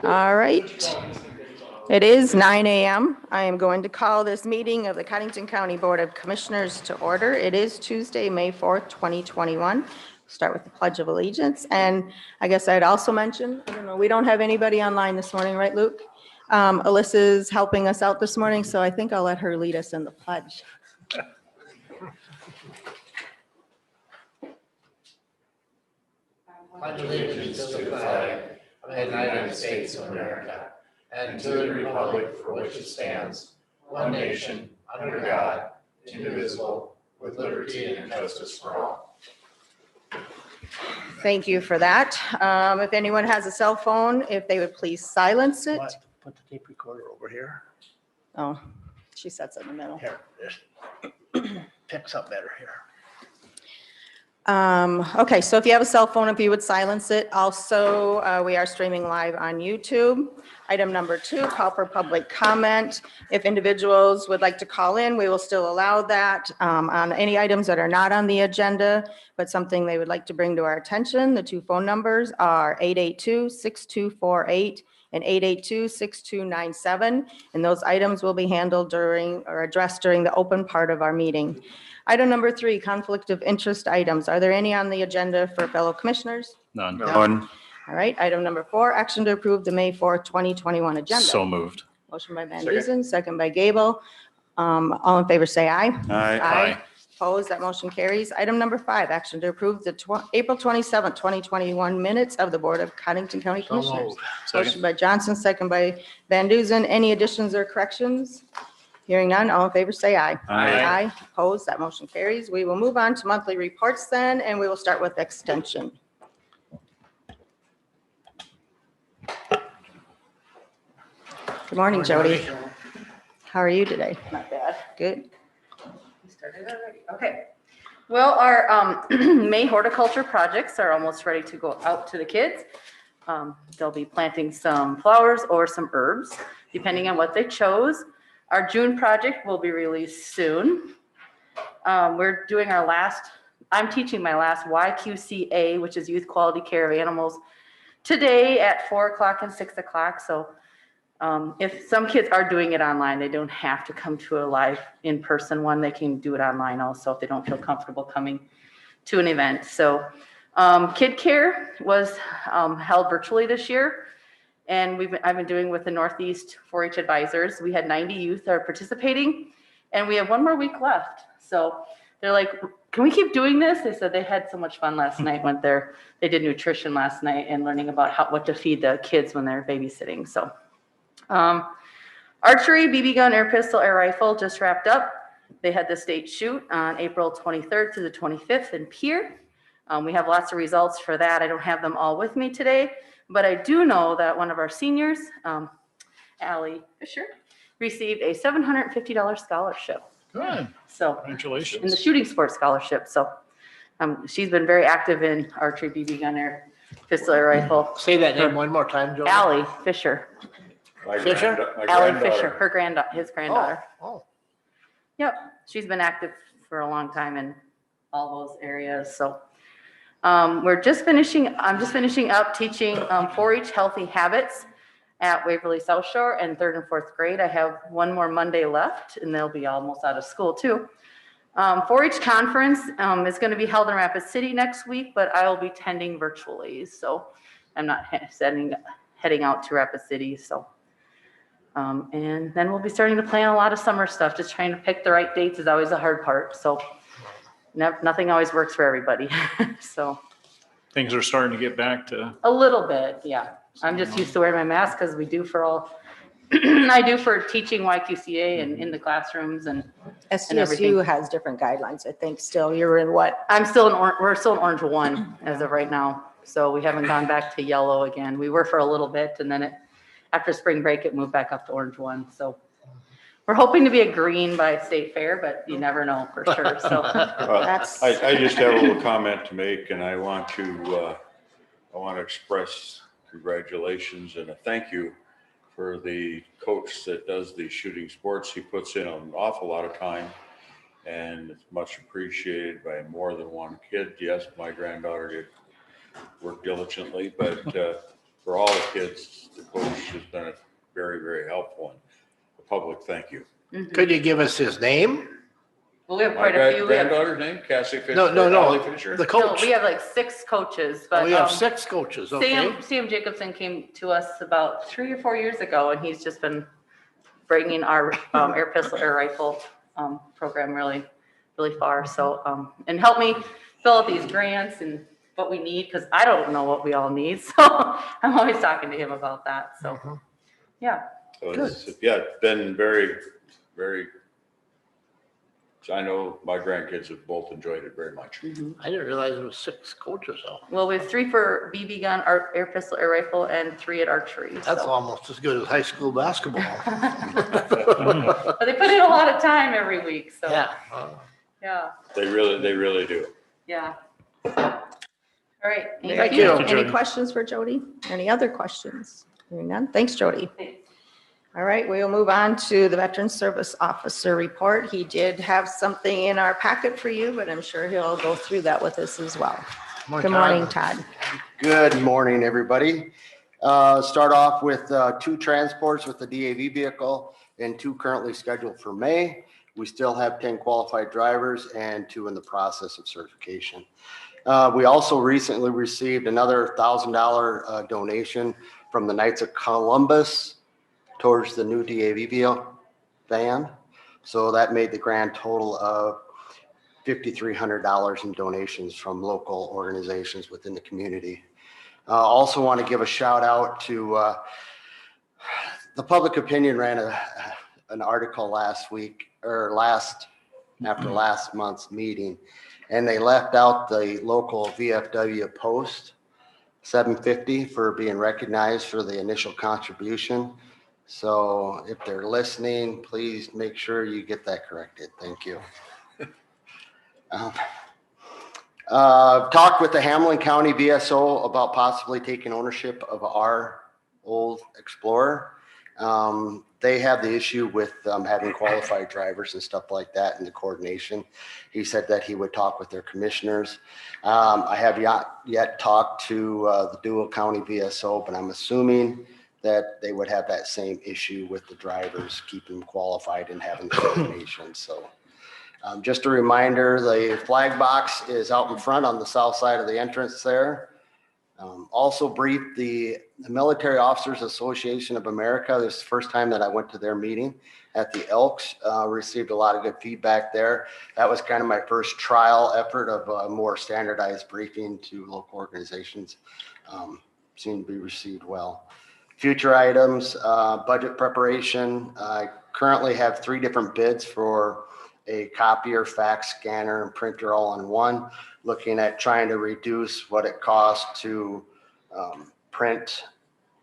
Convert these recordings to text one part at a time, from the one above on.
All right. It is 9 a.m. I am going to call this meeting of the Codington County Board of Commissioners to order. It is Tuesday, May 4th, 2021. Start with the Pledge of Allegiance. And I guess I'd also mention, I don't know, we don't have anybody online this morning, right, Luke? Alyssa's helping us out this morning, so I think I'll let her lead us in the pledge. Pledge allegiance to the flag of the United States of America and to the republic for which it stands, one nation, under God, indivisible, with liberty and justice for all. Thank you for that. If anyone has a cell phone, if they would please silence it. Put the tape recorder over here. Oh, she sets it in the middle. Here, this picks up better here. Okay, so if you have a cell phone, if you would silence it. Also, we are streaming live on YouTube. Item number 2, call for public comment. If individuals would like to call in, we will still allow that on any items that are not on the agenda, but something they would like to bring to our attention. The 2 phone numbers are 882-6248 and 882-6297, and those items will be handled during or addressed during the open part of our meeting. Item number 3, conflict of interest items. Are there any on the agenda for fellow commissioners? None. None. All right, item number 4, action to approve the May 4th, 2021 agenda. So moved. Motion by Van Duzen, second by Gable. All in favor say aye. Aye. Opposed, that motion carries. Item number 5, action to approve the April 27th, 2021 minutes of the Board of Codington County Commissioners. Motion by Johnson, second by Van Duzen. Any additions or corrections? Hearing none, all in favor say aye. Aye. Opposed, that motion carries. We will move on to monthly reports then, and we will start with extension. Good morning, Jody. How are you today? Not bad. Good. We started already. Okay. Well, our May horticulture projects are almost ready to go out to the kids. They'll be planting some flowers or some herbs, depending on what they chose. Our June project will be released soon. We're doing our last, I'm teaching my last YQCA, which is Youth Quality Care of Animals, today at 4 o'clock and 6 o'clock. So if some kids are doing it online, they don't have to come to a live in-person one. They can do it online also if they don't feel comfortable coming to an event. So Kid Care was held virtually this year. And I've been doing with the Northeast 4-H advisors. We had 90 youth that are participating, and we have 1 more week left. So they're like, can we keep doing this? They said they had so much fun last night. Went there, they did nutrition last night and learning about what to feed the kids when they're babysitting. So archery, BB gun, air pistol, air rifle just wrapped up. They had the state shoot on April 23rd to the 25th in Pierre. We have lots of results for that. I don't have them all with me today. But I do know that one of our seniors, Allie Fisher, received a $750 scholarship. Good. So Congratulations. in the shooting sports scholarship. So she's been very active in archery, BB gun, air pistol, air rifle. Say that name one more time, Joe. Allie Fisher. Fisher? Allie Fisher, his granddaughter. Oh. Yep, she's been active for a long time in all those areas. So. I'm just finishing up teaching 4-H healthy habits at Waverly South Shore and 3rd and 4th grade. I have 1 more Monday left, and they'll be almost out of school too. 4-H conference is going to be held in Rapid City next week, but I will be attending virtually. So I'm not heading out to Rapid City. So, and then we'll be starting to plan a lot of summer stuff. Just trying to pick the right dates is always the hard part. So. Nothing always works for everybody. So Things are starting to get back to. a little bit, yeah. I'm just used to wearing my mask because we do for all, I do for teaching YQCA and in the classrooms and everything. SDSU has different guidelines, I think, still. You're in what? we're still in orange 1 as of right now. So we haven't gone back to yellow again. We were for a little bit, and then after spring break, it moved back up to orange 1. So we're hoping to be a green by State Fair, but you never know for sure. So I just have a little comment to make, and I want to express congratulations and a thank you for the coach that does the shooting sports. He puts in an awful lot of time, and it's much appreciated by more than one kid. Yes, my granddaughter did work diligently, but for all the kids, the coach has been very, very helpful. And the public, thank you. Could you give us his name? Well, we have My quite a few. We have, granddaughter's name, Cassie Fisher. No, Ollie Fisher. the no, coach. we have like 6 coaches, but We have 6 coaches, okay? Sam Jacobson came to us about 3 or 4 years ago, and he's just been bringing our air pistol, air rifle program really far. So, and help me fill out these grants and what we need, because I don't know what we all need. So I'm always talking to him about that. So, yeah. So it's been very, very, I know my grandkids have both enjoyed it very much. I didn't realize there was 6 coaches though. Well, we have 3 for BB gun, air pistol, air rifle, and 3 at archery. That's so. almost as good as high school basketball. But they put in a lot of time every week, so. Yeah. Yeah, They really do. yeah. All right. Thank you. Any questions for Jody? Any other questions? Hearing none. Thanks, Jody. Thanks. All right, we'll move on to the Veteran Service Officer report. He did have something in our packet for you, but I'm sure he'll go through that with us as well. Good morning, Todd. Good morning, everybody. Start off with 2 transports with the DAV vehicle and 2 currently scheduled for May. We still have 10 qualified drivers and 2 in the process of certification. We also recently received another $1,000 donation from the Knights of Columbus towards the new DAV van. So that made the grand total of $5,300 in donations from local organizations within the community. Also want to give a shout out to the Public Opinion ran an article last week after last month's meeting, and they left out the local VFW post 750 for being recognized for the initial contribution. So if they're listening, please make sure you get that corrected. Thank you. Talked with the Hamilton County VSO about possibly taking ownership of our old Explorer. They have the issue with having qualified drivers and stuff like that in the coordination. He said that he would talk with their commissioners. I have yet talked to the Dual County VSO, but I'm assuming that they would have that same issue with the drivers, keeping them qualified and having the coordination. So just a reminder, the flag box is out in front on the south side of the entrance there. Also briefed the Military Officers Association of America. This is the first time that I went to their meeting at the Elks. Received a lot of good feedback there. That was kind of my first trial effort of a more standardized briefing to local organizations. Seemed to be received well. Future items, budget preparation. I currently have 3 different bids for a copier, fax, scanner, and printer all in one. Looking at trying to reduce what it costs to print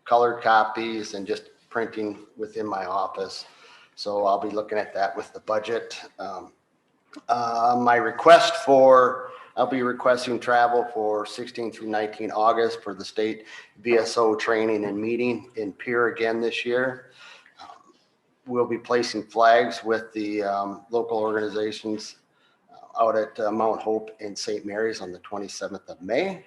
colored copies and just printing within my office. So I'll be looking at that with the budget. My request I'll be requesting travel for 16 through 19 August for the state VSO training and meeting in Pierre again this year. We'll be placing flags with the local organizations out at Mount Hope and St. Mary's on the 27th of May.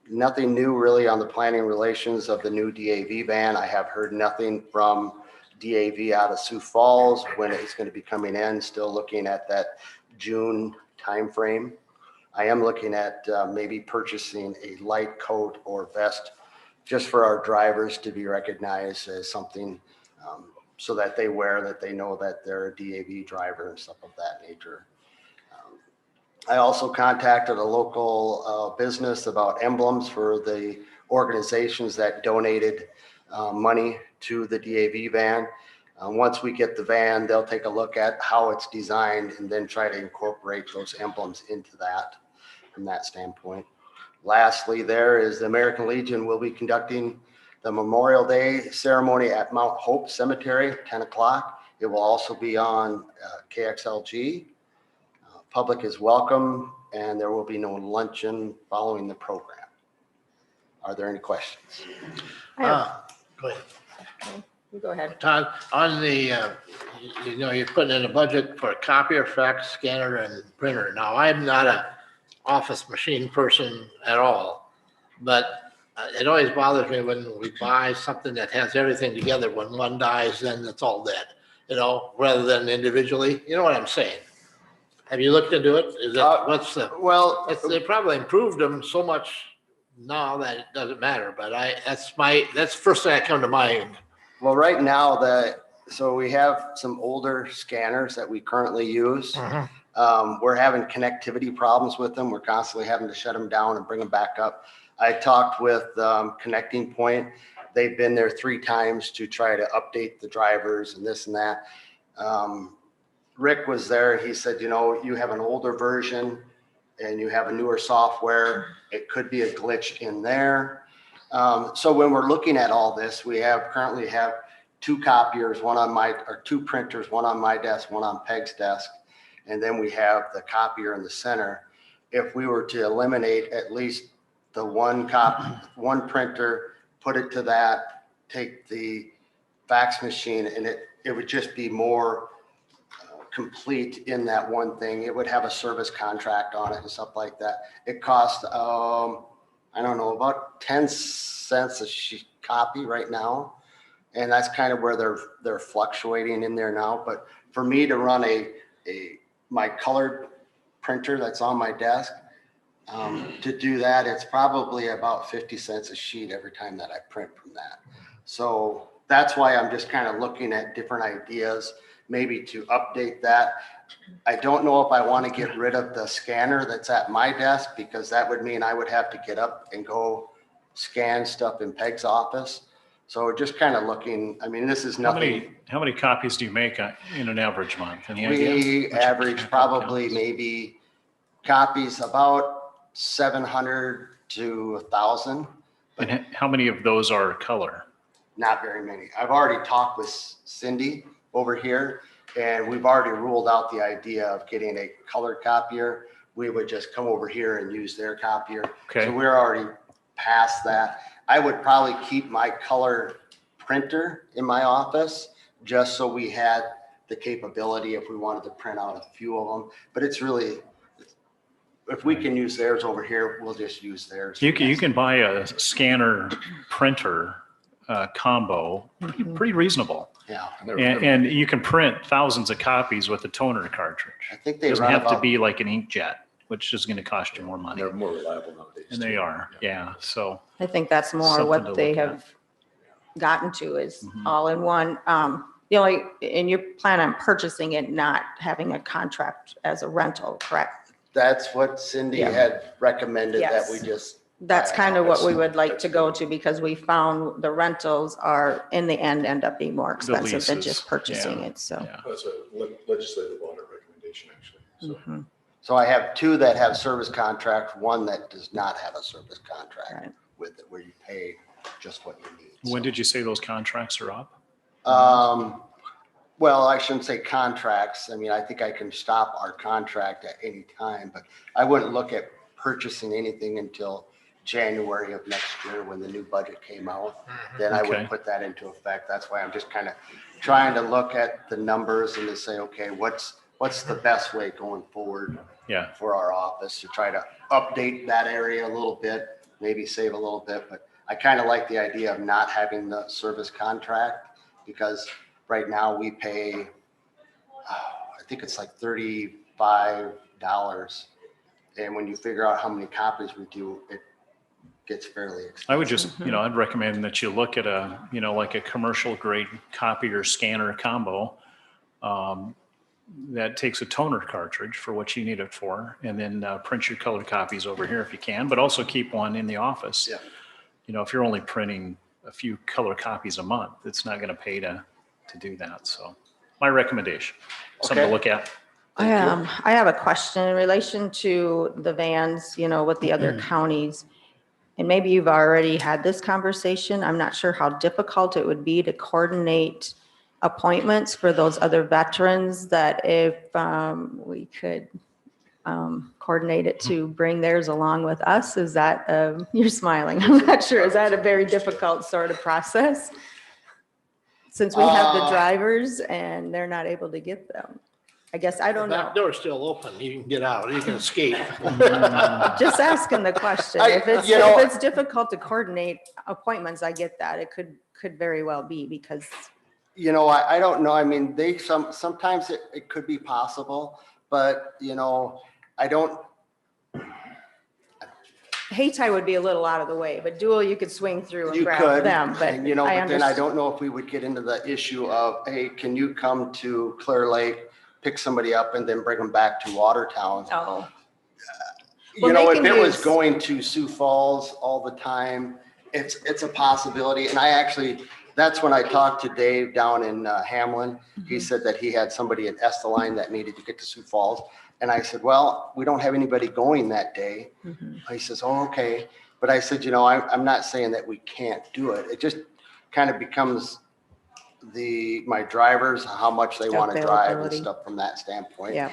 Nothing new really on the planning relations of the new DAV van. I have heard nothing from DAV out of Sioux Falls when it's going to be coming in. Still looking at that June timeframe. I am looking at maybe purchasing a light coat or vest just for our drivers to be recognized as something so that they wear, that they know that they're a DAV driver and stuff of that nature. I also contacted a local business about emblems for the organizations that donated money to the DAV van. Once we get the van, they'll take a look at how it's designed and then try to incorporate those emblems into that from that standpoint. Lastly, there is the American Legion will be conducting the Memorial Day ceremony at Mount Hope Cemetery, 10 o'clock. It will also be on KXLG. Public is welcome, and there will be no luncheon following the program. Are there any questions? Go ahead. You go ahead. Todd, on the, you're putting in a budget for a copier, fax, scanner, and printer. Now, I'm not a office machine person at all, but it always bothers me when we buy something that has everything together, when one dies, then it's all dead, rather than individually, you know what I'm saying? Have you looked into it? Is that, Well, they probably improved them so much now that it doesn't matter, but that's the first thing that come to mind. well, right now so we have some older scanners that we currently use. We're having connectivity problems with them. We're constantly having to shut them down and bring them back up. I talked with Connecting Point. They've been there 3 times to try to update the drivers and this and that. Rick was there. He said, you have an older version and you have a newer software. It could be a glitch in there. So when we're looking at all this, we currently have 2 copiers, 2 printers, one on my desk, one on Peg's desk. And then we have the copier in the center. If we were to eliminate at least the one printer, put it to that, take the fax machine, and it would just be more complete in that one thing. It would have a service contract on it and stuff like that. It costs, I don't know, about 10 cents a copy right now. And that's kind of where they're fluctuating in there now. But for me to run my colored printer that's on my desk, to do that, it's probably about 50 cents a sheet every time that I print from that. So that's why I'm just kind of looking at different ideas, maybe to update that. I don't know if I want to get rid of the scanner that's at my desk, because that would mean I would have to get up and go scan stuff in Peg's office. So just kind of looking, this is nothing. How many copies do you make in an average month? Any idea? We average probably maybe copies about 700 to 1,000. And how many of those are color? Not very many. I've already talked with Cindy over here, and we've already ruled out the idea of getting a color copier. We would just come over here and use their copier. Okay. So we're already past that. I would probably keep my color printer in my office just so we had the capability if we wanted to print out a few of them. But it's really, if we can use theirs over here, we'll just use theirs. You can buy a scanner printer combo, pretty reasonable. Yeah. And you can print thousands of copies with a toner cartridge. I think It they doesn't run have to about, be like an inkjet, which is going to cost you more money. They're more reliable nowadays. And they too. are, yeah. So I think that's more Something to what they look at. have gotten to is Mhm. all in one. And you plan on purchasing it, not having a contract as a rental, correct? that's what Cindy Yeah. had recommended, that Yes. we just. That's buy kind of what office. we would like to go to, because we found the rentals are, in the end up being more expensive than leases, just purchasing yeah. it, so. yeah. That's a legislative audit recommendation, actually. So Mhm. So I have 2 that have service contracts, 1 that does not have a service contract Right. with it, where you pay just what you need. When did you say those contracts are up? Well, I shouldn't say contracts. I think I can stop our contract at any time, but I wouldn't look at purchasing anything until January of next year when the new budget came out. Then I Okay. would put that into effect. That's why I'm just kind of trying to look at the numbers and to say, okay, what's the best way going forward Yeah. for our office, to try to update that area a little bit, maybe save a little bit. But I kind of like the idea of not having the service contract, because right now we pay, I think it's like $35. And when you figure out how many copies we do, it gets fairly expensive. I would just, I'd recommend that you look at like a commercial grade copier scanner combo that takes a toner cartridge for what you need it for, and then print your colored copies over here if you can, but also keep one in the office. Yeah. If you're only printing a few color copies a month, it's not going to pay to do that. So my recommendation, something Okay. to look at. I have a question in relation to the vans, with the other counties. And maybe you've already had this conversation. I'm not sure how difficult it would be to coordinate appointments for those other veterans, that if we could coordinate it to bring theirs along with us. Is that, you're smiling, I'm not sure. Is that a very difficult sort of process? Since we have the drivers and they're not able to get them. I guess, I don't know. Back door's still open. You can get out. You can escape. Just asking the question. I- If it's, you know- if it's difficult to coordinate appointments, I get that. It could very well be because, You know, I don't know. I mean, sometimes it could be possible, but I don't, Hayti would be a little out of the way, but Dual, you could swing through and you grab could. them, but And, I but then I understand. don't know if we would get into the issue of, hey, can you come to Clear Lake, pick somebody up and then bring them back to Watertown? Oh, You Well, know, they if can it was use- going to Sioux Falls all the time, it's a possibility. And that's when I talked to Dave down in Hamlin. He said that he had somebody at Esteline that needed to get to Sioux Falls. And I said, well, we don't have anybody going that day. mhm. He says, oh, okay. But I said, I'm not saying that we can't do it. It just kind of becomes my drivers, how much they want to drive and Availability. stuff from that standpoint. Yeah,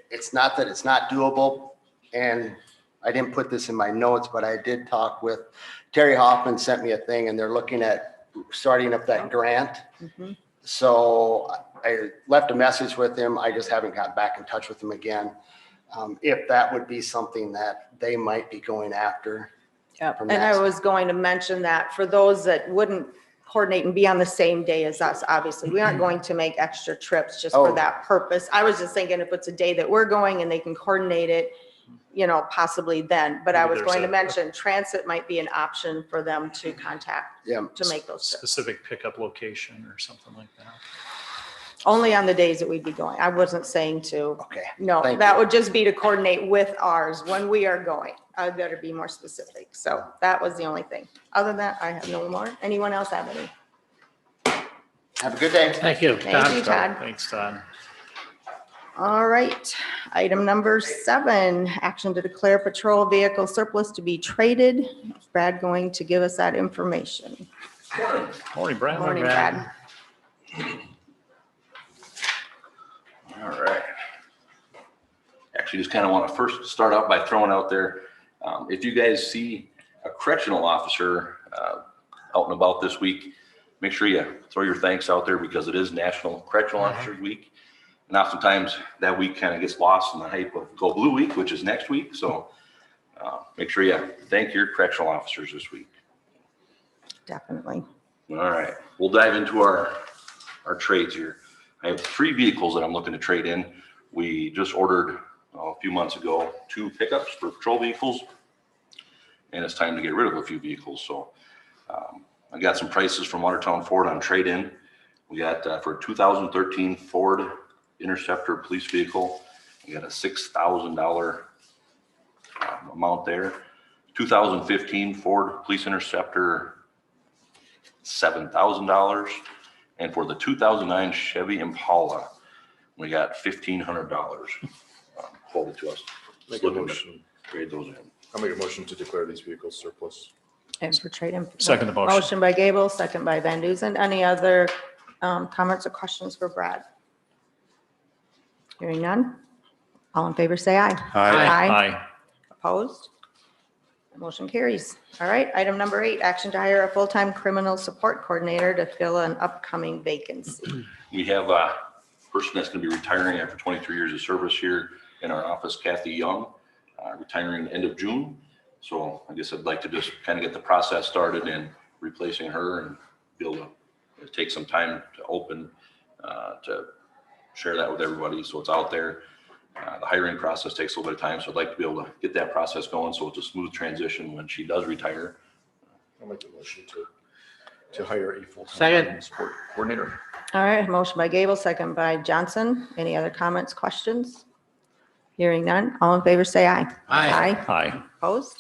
It's not that it's not doable. And I didn't put this in my notes, but I did talk with Terry Hoffman, sent me a thing, and they're looking at starting up that grant. mhm. So I left a message with him. I just haven't gotten back in touch with him again. If that would be something that they might be going after. Yep. From And that I was going to mention that for those that wouldn't coordinate and be on the same day as us, obviously, we aren't going to make extra trips just for Oh. that purpose. I was just thinking if it's a day that we're going and they can coordinate it, possibly then. But I Maybe was there's going to a- mention transit might be an option for them to contact Yeah. to make those trips. Specific pickup location or something like that. Only on the days that we'd be going. I wasn't saying to, Okay. no, Thank that you. would just be to coordinate with ours when we are going. I better be more specific. So that was the only thing. Other than that, I have no more. Anyone else have any? Have a good day. Thank you. Thank you, Todd. Thanks, Todd. All right. Item number 7, action to declare patrol vehicle surplus to be traded. Is Brad going to give us that information? Morning, Brad. Morning, Brad. All right. Actually, just kind of want to first start out by throwing out there, if you guys see a correctional officer out and about this week, make sure you throw your thanks out there because it is National Correctional Officers Week. And oftentimes that week kind of gets lost in the hype of Go Blue Week, which is next week. So make sure you thank your correctional officers this week. Definitely. All right, we'll dive into our trades here. I have 3 vehicles that I'm looking to trade in. We just ordered a few months ago 2 pickups for patrol vehicles, and it's time to get rid of a few vehicles. So I got some prices from Watertown Ford on trade-in. We got for a 2013 Ford Interceptor police vehicle, we got a $6,000 amount there. 2015 Ford Police Interceptor, $7,000. And for the 2009 Chevy Impala, we got $1,500 quoted to us. Make a Looking to motion. trade those in. I'll make a motion to declare these vehicles surplus. And for trade-in. Second the motion. Motion by Gable, second by Van Duzen. Any other comments or questions for Brad? Hearing none. All in favor, say aye. Aye. Opposed? Motion carries. All right, item number 8, action to hire a full-time criminal support coordinator to fill an upcoming vacancy. We have a person that's going to be retiring after 23 years of service here in our office, Kathy Young, retiring end of June. So I guess I'd like to just kind of get the process started in replacing her and be able to take some time to open, to share that with everybody. So it's out there. The hiring process takes a little bit of time, so I'd like to be able to get that process going so it's a smooth transition when she does retire. I'll make the motion to hire a full-time Second. support coordinator. All right, motion by Gable, second by Johnson. Any other comments, questions? Hearing none. All in favor, say aye. Aye. Aye. Opposed?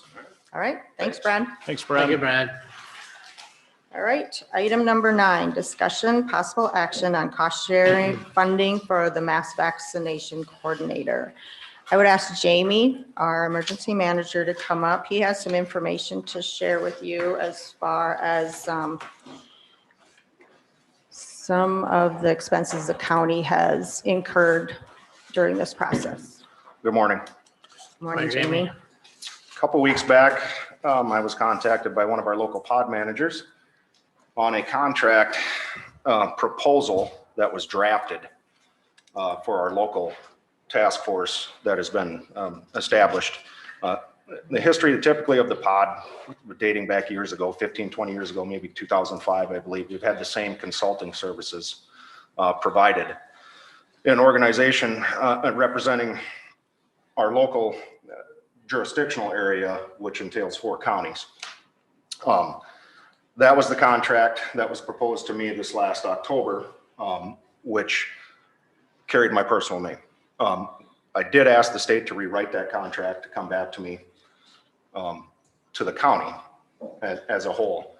All right, thanks, Brad. Thanks, Thank you, Brad. Brad. All right, item number 9, discussion, possible action on cost sharing funding for the mass vaccination coordinator. I would ask Jamie, our emergency manager, to come up. He has some information to share with you as far as some of the expenses the county has incurred during this process. Good morning. Morning, Hi, Jamie. Jamie. A couple weeks back, I was contacted by one of our local pod managers on a contract proposal that was drafted. for our local task force that has been established. The history typically of the pod, dating back years ago, 15, 20 years ago, maybe 2005, I believe, we've had the same consulting services provided. An organization representing our local jurisdictional area, which entails 4 counties. That was the contract that was proposed to me this last October, which carried my personal name. I did ask the state to rewrite that contract to come back to me, to the county as a whole.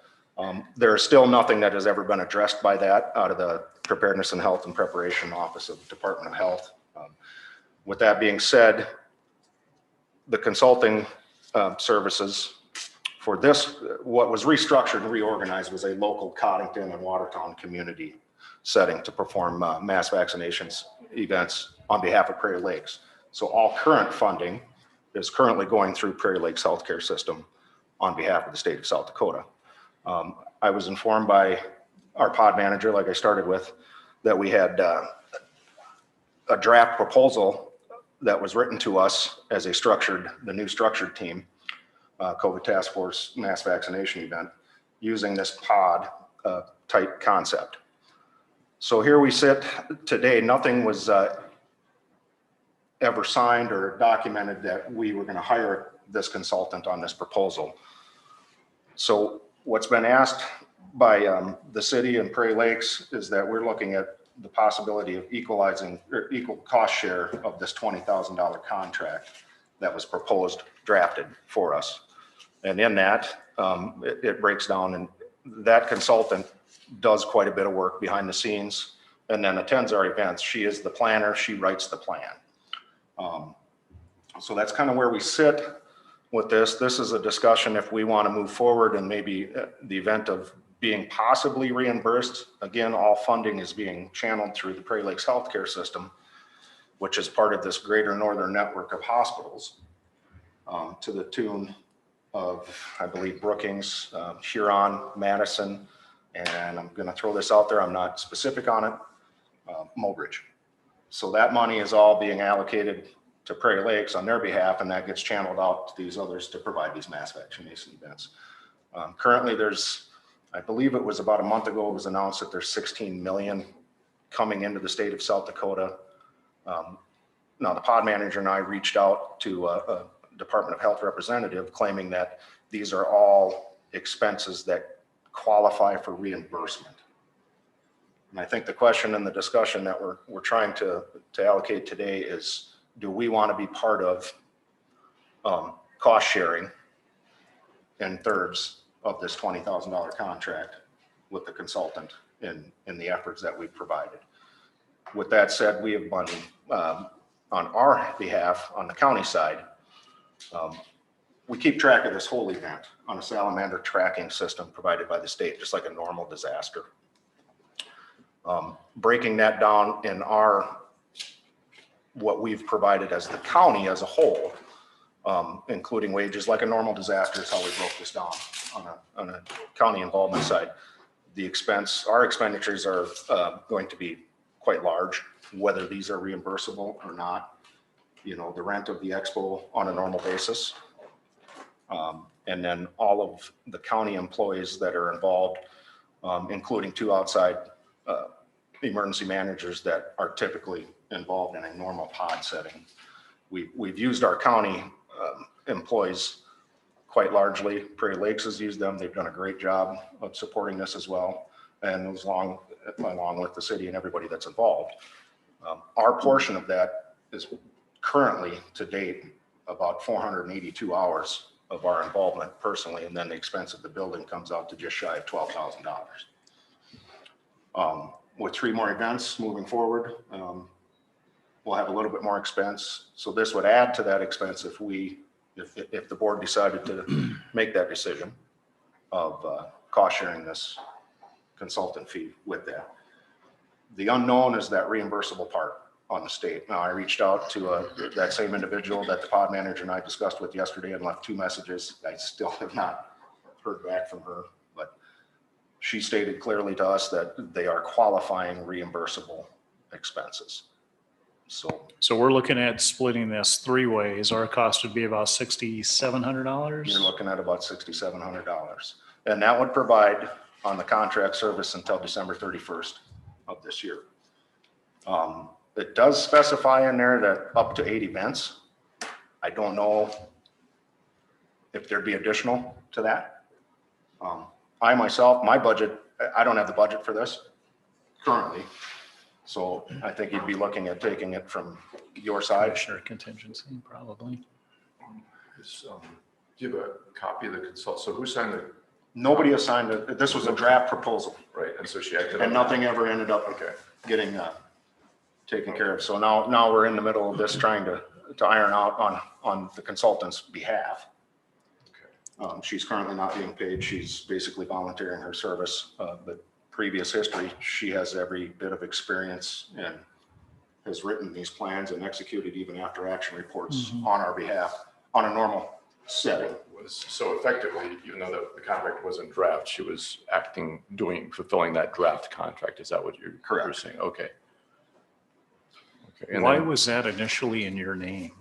There is still nothing that has ever been addressed by that out of the Preparedness and Health and Preparation Office of the Department of Health. With that being said, the consulting services for this, what was restructured and reorganized was a local Codington and Watertown community setting to perform mass vaccinations events on behalf of Prairie Lakes. So all current funding is currently going through Prairie Lakes Healthcare System on behalf of the state of South Dakota. I was informed by our pod manager, like I started with, that we had a draft proposal that was written to us as the new structured team, COVID Task Force Mass Vaccination Event, using this pod type concept. So here we sit today. Nothing was ever signed or documented that we were going to hire this consultant on this proposal. So what's been asked by the city and Prairie Lakes is that we're looking at the possibility of equalizing or equal cost share of this $20,000 contract that was proposed, drafted for us. And in that, it breaks down, and that consultant does quite a bit of work behind the scenes and then attends our events. She is the planner, she writes the plan. So that's kind of where we sit with this. This is a discussion if we want to move forward and maybe the event of being possibly reimbursed. Again, all funding is being channeled through the Prairie Lakes Healthcare System, which is part of this greater northern network of hospitals, to the tune of, I believe, Brookings, Huron, Madison, and I'm going to throw this out there, I'm not specific on it, Mobridge. So that money is all being allocated to Prairie Lakes on their behalf, and that gets channeled out to these others to provide these mass vaccination events. Currently, there's, I believe it was about a month ago, it was announced that there's 16 million coming into the state of South Dakota. Now, the pod manager and I reached out to a Department of Health representative claiming that these are all expenses that qualify for reimbursement. And I think the question and the discussion that we're trying to allocate today is, do we want to be part of cost sharing in thirds of this $20,000 contract with the consultant in the efforts that we've provided? With that said, we have been, on our behalf, on the county side, we keep track of this whole event on a salamander tracking system provided by the state, just like a normal disaster. Breaking that down in what we've provided as the county as a whole, including wages, like a normal disaster is how we broke this down on a county involvement side. Our expenditures are going to be quite large, whether these are reimbursable or not. You know, the rent of the expo on a normal basis. And then all of the county employees that are involved, including 2 outside emergency managers that are typically involved in a normal pod setting. We've used our county employees quite largely. Prairie Lakes has used them. They've done a great job of supporting this as well, and along with the city and everybody that's involved. Our portion of that is currently, to date, about 482 hours of our involvement personally, and then the expense of the building comes out to just shy of $12,000. With 3 more events moving forward, we'll have a little bit more expense. So this would add to that expense if the board decided to make that decision of cost sharing this consultant fee with that. The unknown is that reimbursable part on the state. Now, I reached out to that same individual that the pod manager and I discussed with yesterday and left 2 messages. I still have not heard back from her, but she stated clearly to us that they are qualifying reimbursable expenses. So we're looking at splitting this 3 ways. Our cost would be about $6,700. You're looking at about $6,700. And that would provide on the contract service until December 31st of this year. It does specify in there that up to 8 events. I don't know if there'd be additional to that. I myself, my budget, I don't have the budget for this currently. So I think you'd be looking at taking it from your side. Commissioner contingency, probably. Do you have a copy of the consult? So who signed the, Nobody assigned it. This was a draft proposal right, and so she acted on and that? nothing ever ended up Okay. getting taken care of. So now we're in the middle of this trying to iron out on the consultant's behalf. She's currently not being paid. She's basically volunteering her service. But previous history, she has every bit of experience and has written these plans and executed even after action reports on our behalf on a normal setting. So effectively, even though the contract wasn't draft, she was fulfilling that draft contract. Is that what you're Correct. saying? Okay. Okay. And Why then- was that initially in your name?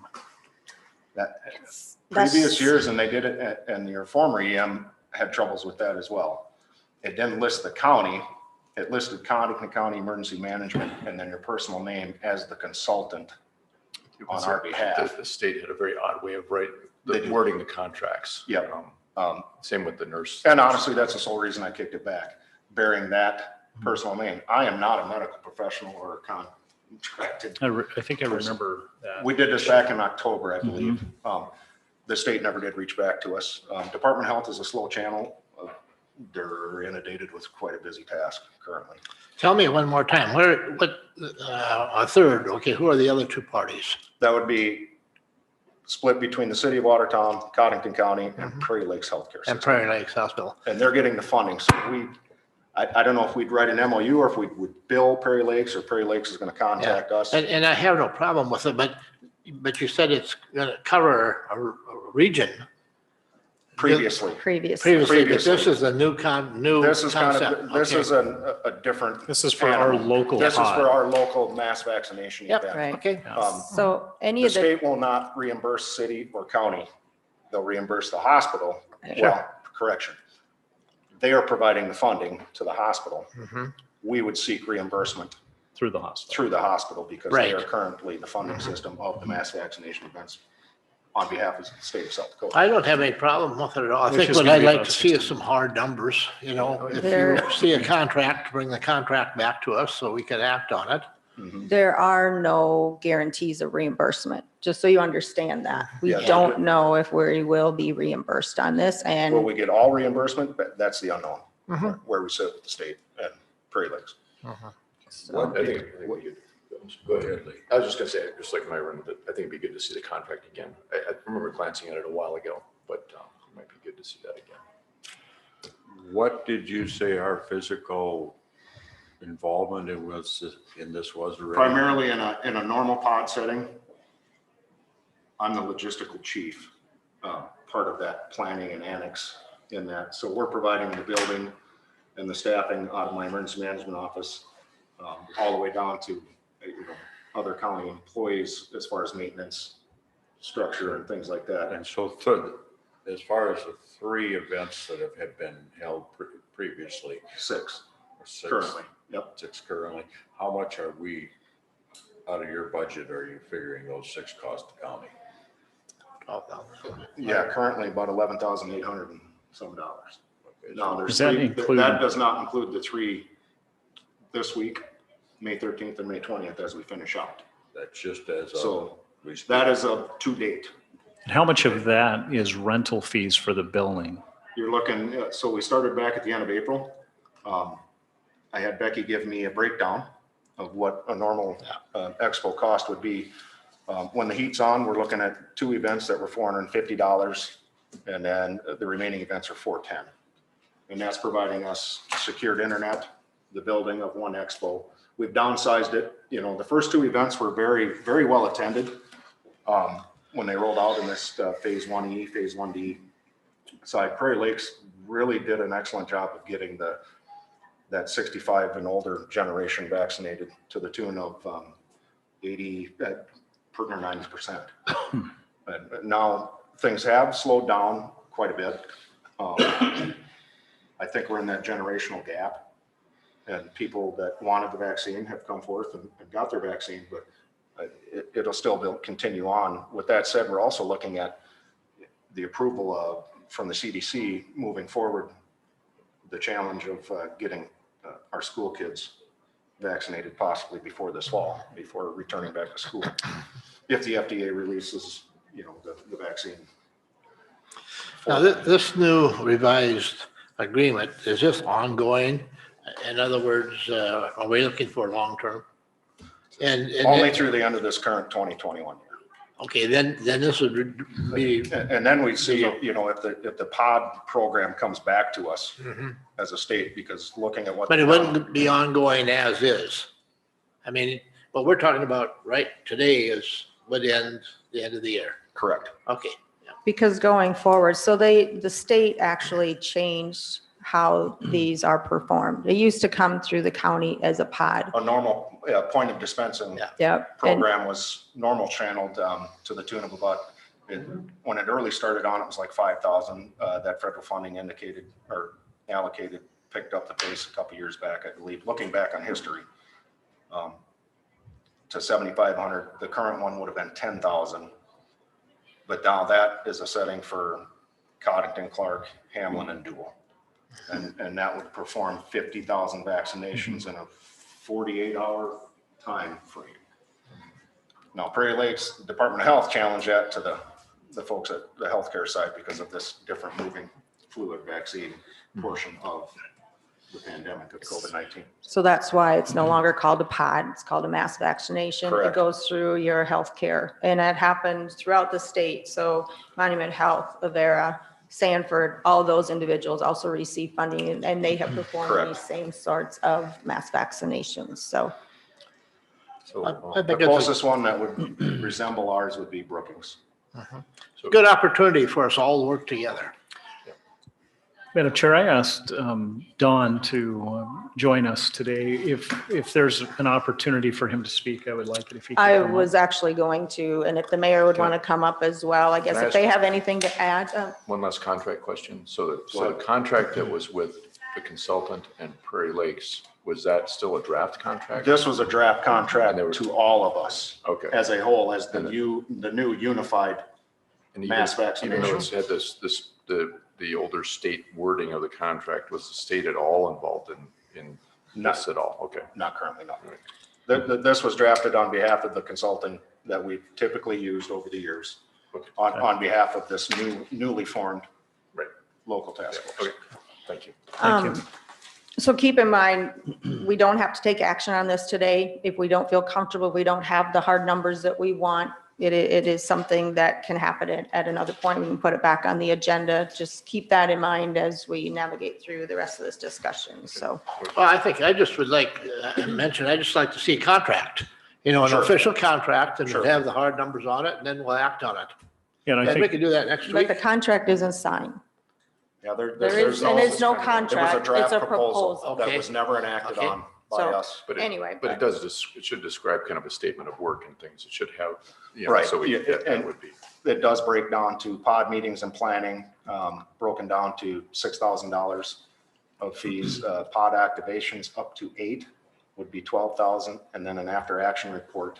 That That's- previous years, and they did it, and your former EM had troubles with that as well. It didn't list the county. It listed Codington County Emergency Management and then your personal name as the consultant on our behalf. The state had a very odd way of They do. wording the contracts. Yep. Same with the nurse. And honestly, that's the sole reason I kicked it back, bearing that personal name. I am not a medical professional or contracted. I think I remember that. We did this back in October, I believe. The state never did reach back to us. Department of Health is a slow channel. They're inundated with quite a busy task currently. Tell me one more time, a third, okay, who are the other 2 parties? That would be split between the city of Watertown, Codington County, and Prairie Lakes Healthcare And System. Prairie Lakes Hospital. And they're getting the funding. So I don't know if we'd write an MOU or if we would bill Prairie Lakes or Prairie Lakes is going to contact us. And I have no problem with it, but you said it's gonna cover a region Previously. Previously. previously, but this is a new This is kind concept. of, this Okay. is a different. This is for our animal. local This is pod. for our local mass vaccination Yep. event. Right. Okay, So any The of the, state will not reimburse city or county. They'll reimburse the hospital. Well, correction. They are providing the funding to the hospital. Mhm. We would seek reimbursement Through the hospital. through the hospital because they are Right. currently the funding system of the mass vaccination events on behalf of the state of South Dakota. I don't have any problem with it at all. I Which think is what gonna I'd be like about to see is 60. some hard numbers, you know, if There- you see a contract, bring the contract back to us so we can act on it. there are no guarantees of reimbursement, just so you understand that. We Yeah. don't know if we will be reimbursed on this Will and we get all reimbursement? That's the unknown, Mhm. where we sit with the state and Prairie Lakes. so, I think we could, go ahead, Lee. I was just gonna say, just like Myron, that I think it'd be good to see the contract again. I remember glancing at it a while ago, but it might be good to see that again. What did you say our physical involvement in this was already? Primarily in a normal pod setting. I'm the logistical chief, part of that planning and annex in that. So we're providing the building and the staffing out of my emergency management office, all the way down to, other county employees as far as maintenance, structure and things like that. And so as far as the 3 events that have been held previously, 6 or 6 currently. Yep. 6 currently, how much are we, out of your budget, are you figuring those 6 cost the county? Yeah, currently about $11,800 and some dollars. No, there's Does that 3, include- that does not include the 3 this week, May 13th and May 20th as we finish out. That's just as of. So we speak. that is a to date. And how much of that is rental fees for the building? You're looking, so we started back at the end of April. I had Becky give me a breakdown of what a normal expo cost would be. When the heat's on, we're looking at 2 events that were $450, and then the remaining events are $410. And that's providing us secured internet, the building of 1 expo. We've downsized it. The first 2 events were very, very well attended when they rolled out in this phase 1E, phase 1D side. Prairie Lakes really did an excellent job of getting that 65 and older generation vaccinated to the tune of 80, or 90%. But now things have slowed down quite a bit. I think we're in that generational gap. And people that wanted the vaccine have come forth and got their vaccine, but it'll still continue on. With that said, we're also looking at the approval of, from the CDC moving forward, the challenge of getting our school kids vaccinated possibly before this fall, before returning back to school. If the FDA releases, the vaccine. Now, this new revised agreement, is this ongoing? In other words, are we looking for long-term? And Only through the end of this current 2021 year. okay, then this would be, And then we see, if the pod program comes back to us as a state, because looking at what. but it wouldn't be ongoing as is. I mean, what we're talking about right today is would end the end of the year. Correct. Okay. Because going forward, so the state actually changed how these are performed. It used to come through the county as a pod. A normal point of dispensing Yep. program was normal channeled to the tune of about, when it early started on, it was like 5,000. That federal funding indicated or allocated, picked up the pace a couple years back, I believe, looking back on history, to 7,500. The current one would have been 10,000. But now that is a setting for Codington, Clark, Hamlin, and Dual. And that would perform 50,000 vaccinations in a 48-hour time frame. Now, Prairie Lakes Department of Health challenged that to the folks at the healthcare side because of this different moving fluid vaccine portion of the pandemic of COVID-19. So that's why it's no longer called a pod, it's called a mass vaccination. It Correct. goes through your healthcare, and it happens throughout the state. So Monument Health, Avera, Sanford, all those individuals also receive funding, and they have performed Correct. these same sorts of mass vaccinations. So I The think it's closest one that would resemble ours would be Brookings. a good opportunity for us all to work together. Madam Chair, I asked Don to join us today. If there's an opportunity for him to speak, I would like it if he could I come up. was actually going to, and if the mayor would want to come up as well, I guess Can I if they have anything to add. One last contract question. So the contract that was with the consultant and Prairie Lakes, was that still a draft contract? This was a draft contract And there was- to all of us Okay. as a whole, as the new unified And mass even though vaccination. it had the older state wording of the contract, was the state at all involved in this at all? Okay. Not currently, no. This was drafted on behalf of the consulting that we've typically used over the years on behalf of this newly formed Right. local task force. Okay. Thank you. Thank you. So keep in mind, we don't have to take action on this today. If we don't feel comfortable, we don't have the hard numbers that we want. It is something that can happen at another point. We can put it back on the agenda. Just keep that in mind as we navigate through the rest of this discussion. So, Well, I think I just would like to mention, I just like to see a contract, an Sure. official contract, and Sure. we'll have the hard numbers on it, and then we'll act on it. Yeah, and I And we think, can do that next but week. the contract isn't signed. Yeah, There is, and it's no contract. It was a It's draft a proposal proposal. that Okay. was never enacted Okay. on by So- us. But Anyway, But it should describe kind of a statement of work and things. It should have, Right. so Yeah, that and- would be. It does break down to pod meetings and planning, broken down to $6,000 of fees. Pod activations up to 8 would be 12,000, and then an after action report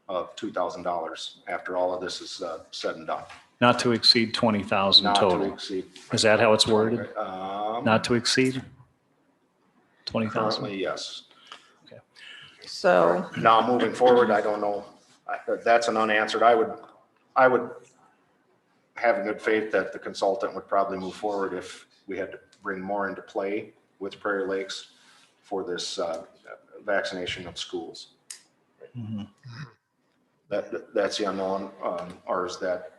of $2,000 after all of this is said and done. not to exceed 20,000 Not to total. exceed. Is that how it's worded? Not to exceed 20,000? Currently, yes. so Now, moving forward, I don't know. That's an unanswered. I would have in good faith that the consultant would probably move forward if we had to bring more into play with Prairie Lakes for this vaccination of schools. Mhm. That's the unknown, or is that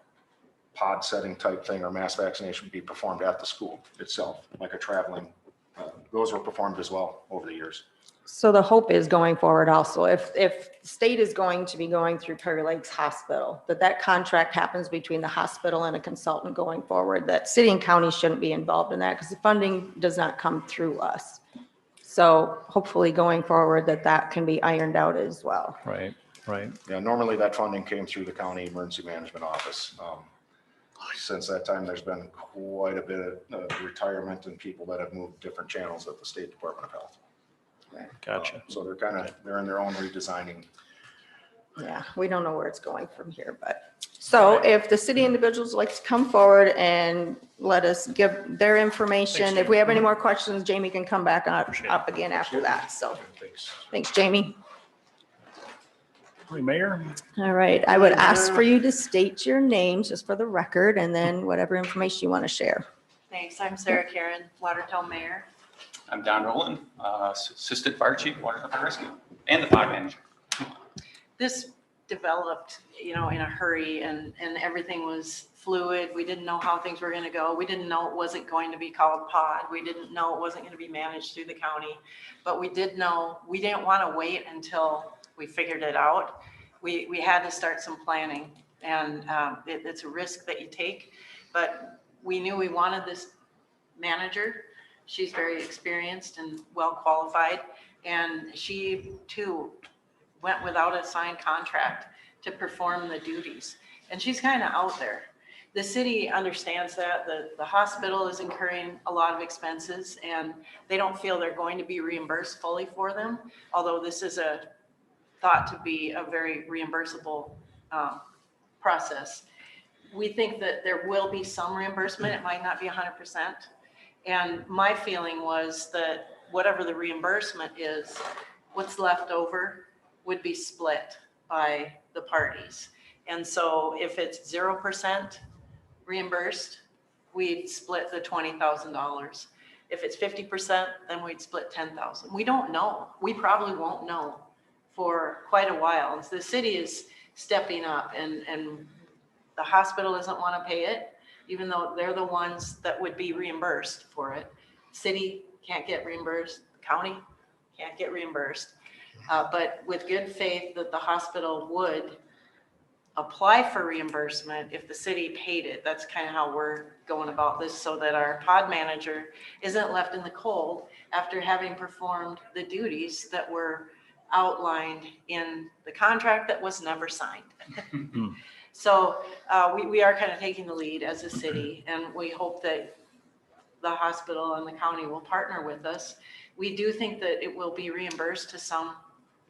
pod setting type thing or mass vaccination be performed at the school itself, like a traveling, those were performed as well over the years. So the hope is going forward also, if the state is going to be going through Prairie Lakes Hospital, that contract happens between the hospital and a consultant going forward, that city and county shouldn't be involved in that because the funding does not come through us. So hopefully going forward that can be ironed out as well. Right. Right. Yeah, normally that funding came through the county emergency management office. Since that time, there's been quite a bit of retirement and people that have moved different channels at the State Department of Health. Gotcha. So they're in their own redesigning. Yeah, we don't know where it's going from here, but, so if the city individuals like to come forward and let us give their information, if we have any more questions, Jamie can come back up again after that, so. Thanks, Jamie. Hey, Mayor? All right, I would ask for you to state your names just for the record and then whatever information you want to share. Thanks. I'm Sarah Karen, Watertown Mayor. I'm Don Rowland, Assistant Fire Chief, Watertown Fire Rescue, and the pod manager. This developed, in a hurry and everything was fluid. We didn't know how things were going to go. We didn't know it wasn't going to be called pod. We didn't know it wasn't going to be managed through the county. But we did know, we didn't want to wait until we figured it out. We had to start some planning, and it's a risk that you take. But we knew we wanted this manager. She's very experienced and well qualified, and she too went without a signed contract to perform the duties. And she's kind of out there. The city understands that. The hospital is incurring a lot of expenses, and they don't feel they're going to be reimbursed fully for them, although this is thought to be a very reimbursable process. We think that there will be some reimbursement. It might not be 100%. And my feeling was that whatever the reimbursement is, what's left over would be split by the parties. And so if it's 0% reimbursed, we'd split the $20,000. If it's 50%, then we'd split 10,000. We don't know. We probably won't know for quite a while. The city is stepping up, and the hospital doesn't want to pay it, even though they're the ones that would be reimbursed for it. City can't get reimbursed, the county can't get reimbursed. But with good faith that the hospital would apply for reimbursement if the city paid it. That's kind of how we're going about this, so that our pod manager isn't left in the cold after having performed the duties that were outlined in the contract that was never signed. So we are kind of taking the lead as a city, and we hope that the hospital and the county will partner with us. We do think that it will be reimbursed to some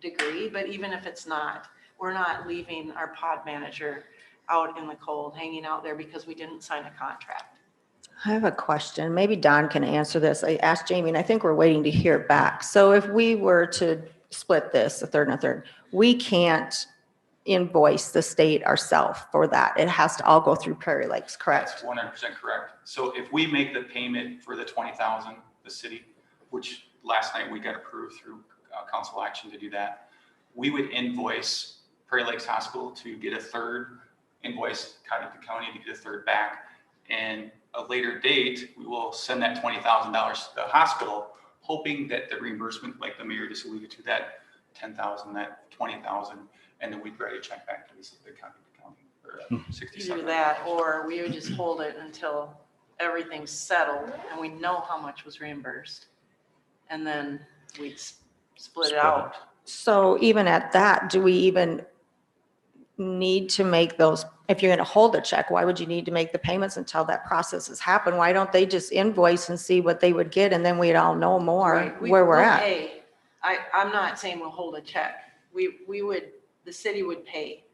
degree, but even if it's not, we're not leaving our pod manager out in the cold, hanging out there because we didn't sign a contract. I have a question. Maybe Don can answer this. I asked Jamie, and I think we're waiting to hear back. So if we were to split this, a third and a third, we can't invoice the state ourselves for that. It has to all go through Prairie Lakes, correct? That's 100% correct. So if we make the payment for the 20,000, the city, which last night we got approved through council action to do that, we would invoice Prairie Lakes Hospital to get a third, invoice Codington County to get a third back. And a later date, we will send that $20,000 to the hospital, hoping that the reimbursement, like the mayor just alluded to, that 10,000, that 20,000, and then we'd write a check back to the county, or 67. Either that, or we would just hold it until everything's settled and we know how much was reimbursed. And then we'd split it out. So even at that, do we even need to make those, if you're going to hold a check, why would you need to make the payments until that process has happened? Why don't they just invoice and see what they would get, and then we'd all know more Right. where we're We'll at? pay. I'm not saying we'll hold a check. We would, the city would pay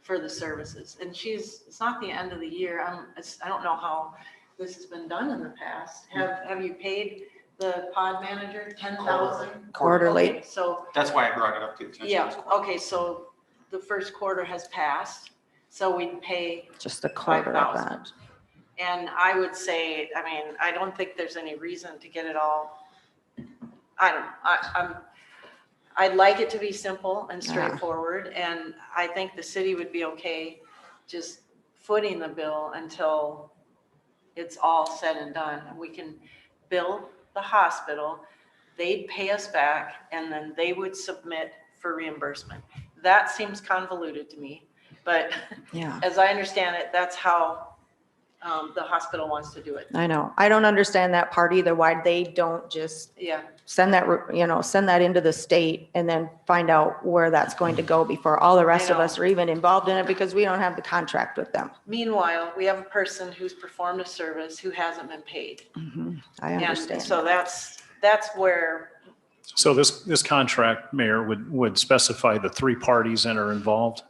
for the services. And it's not the end of the year. I don't know how this has been done in the past. Have you paid the pod manager 10,000? Quarterly. Okay, so, That's why I brought it up to the yeah, okay, so the first quarter has passed, so we'd pay Just a quarter of 5,000. that. And I would say, I don't think there's any reason to get it all. I'd like it to be simple and straightforward, and I think the city would be okay just footing the bill until it's all said and done. We can bill the hospital, they'd pay us back, and then they would submit for reimbursement. That seems convoluted to me, but Yeah. as I understand it, that's how the hospital wants to do it. I know. I don't understand that part either, why they don't just Yeah, send that, send that into the state and then find out where that's going to go before all the rest of us are even involved in it, because we don't have the contract with them. meanwhile, we have a person who's performed a service who hasn't been paid. I And understand. so that's where, So this contract, Mayor, would specify the three parties that are involved.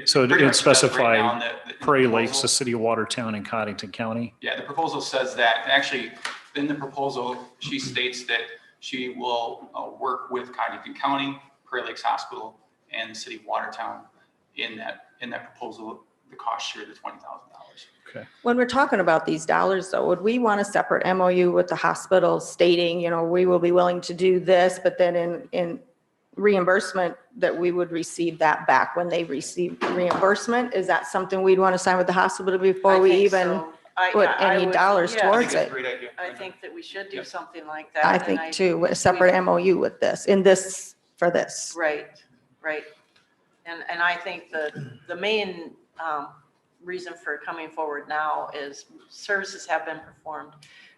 So pretty it'd much does right specify now in the Prairie Lakes, proposal. the city of Watertown, and Codington County. Yeah, the proposal says that. Actually, in the proposal, she states that she will work with Codington County, Prairie Lakes Hospital, and the city of Watertown in that proposal, the cost share, the $20,000. Okay. When we're talking about these dollars though, would we want a separate MOU with the hospital stating, we will be willing to do this, but then in reimbursement that we would receive that back when they receive reimbursement? Is that something we'd want to sign with the hospital before I we think even so. put I any would- dollars yeah. I towards think it's it? a great idea. I think that we should do Yep. something like that. I and think too, a separate MOU with this, for this. Right, right. And I think the main reason for coming forward now is services have been performed.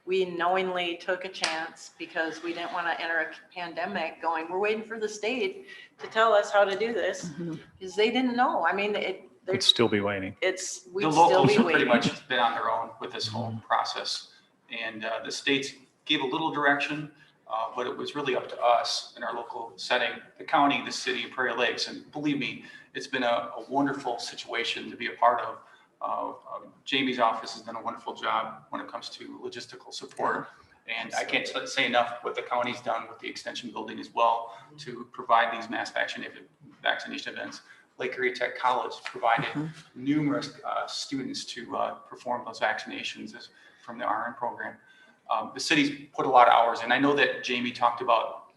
We knowingly took a chance because we didn't want to enter a pandemic going, we're waiting for the state to tell us how to do this, because they didn't know. I mean, They'd still be waiting. we'd The still locals be have pretty waiting. much been on their own with this whole process. And the states gave a little direction, but it was really up to us in our local setting, the county, the city, and Prairie Lakes. And believe me, it's been a wonderful situation to be a part of. Jamie's office has done a wonderful job when it comes to logistical support. And I can't say enough what the county's done with the extension building as well to provide these mass vaccination events. Lake Erie Tech College provided numerous students to perform those vaccinations from the RN program. The city's put a lot of hours in. I know that Jamie talked about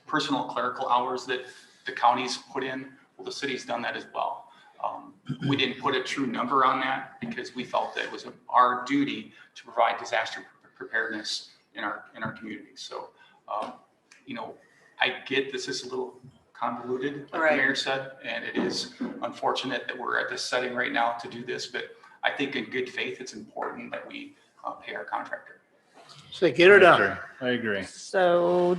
personal clerical hours that the county's put in. Well, the city's done that as well. We didn't put a true number on that because we felt that it was our duty to provide disaster preparedness in our communities. So, I get this is a little convoluted, like the mayor said, and it is unfortunate that we're at this setting right now to do this, but I think in good faith, it's important that we pay our contractor. So get her done. I agree. So